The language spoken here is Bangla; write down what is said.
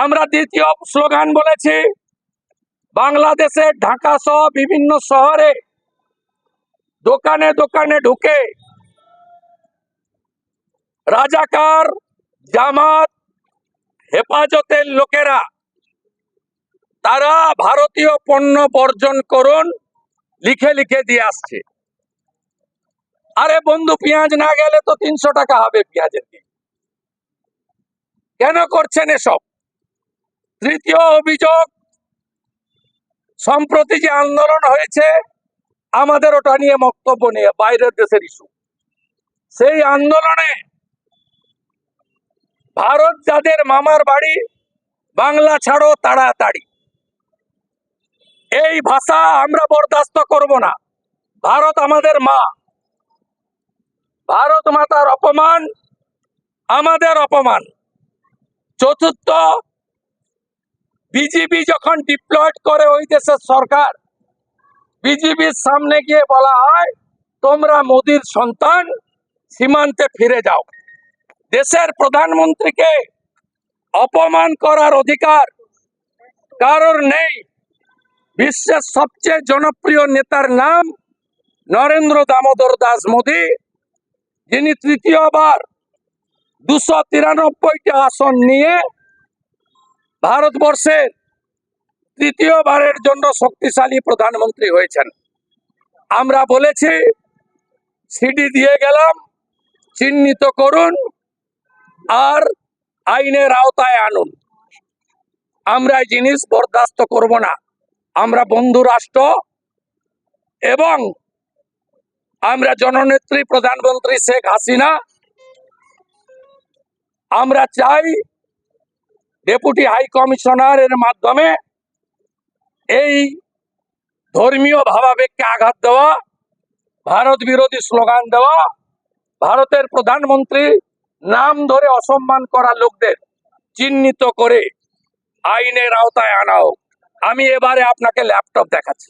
আমরা দ্বিতীয় স্লোগান বলেছি, বাংলাদেশের ঢাকা সহ বিভিন্ন শহরে দোকানে দোকানে ঢুকে রাজাকার, জামাত, হেফাজতের লোকেরা তারা ভারতীয় পণ্য বর্জন করুন লিখে লিখে দিয়ে আসছে। আরে বন্ধু, পেঁয়াজ না গেলে তো 300 টাকা হবে পেঁয়াজের কেজি। কেন করছেন এসব? তৃতীয় অভিযোগ, সম্প্রতি যে আন্দোলন হয়েছে আমাদের ওটা নিয়ে বক্তব্য নিয়ে, বাইরের দেশের ইস্যু, সেই আন্দোলনে ভারত যাদের মামার বাড়ি, বাংলা ছাড়ো তাড়াতাড়ি, এই ভাষা আমরা বরদাস্ত করব না। ভারত আমাদের মা, ভারত মাতার অপমান আমাদের অপমান। চতুর্থ, বিজেপি যখন ডিপ্লয়েড করে ওই দেশের সরকার, বিজেপির সামনে গিয়ে বলা হয় তোমরা মোদির সন্তান, সীমান্তে ফিরে যাও। দেশের প্রধানমন্ত্রীকে অপমান করার অধিকার কারোর নেই। বিশ্বের সবচেয়ে জনপ্রিয় নেতার নাম নরেন্দ্র দামোদর দাস মোদী, যিনি তৃতীয়বার 293টি আসন নিয়ে ভারতবর্ষের তৃতীয়বারের জন্য শক্তিশালী প্রধানমন্ত্রী হয়েছেন। আমরা বলেছি সিডি দিয়ে গেলাম, চিহ্নিত করুন আর আইনের আওতায় আনুন। আমরা এই জিনিস বরদাস্ত করব না। আমরা বন্ধু রাষ্ট্র এবং আমরা জননেত্রী প্রধানমন্ত্রী শেখ হাসিনা, আমরা চাই ডেপুটি হাই কমিশনারের মাধ্যমে এই ধর্মীয় ভাবাবেগকে আঘাত দেওয়া, ভারত বিরোধী স্লোগান দেওয়া, ভারতের প্রধানমন্ত্রী নাম ধরে অসম্মান করা লোকদের চিহ্নিত করে আইনের আওতায় আনা হোক। আমি এবারে আপনাকে ল্যাপটপ দেখাচ্ছি।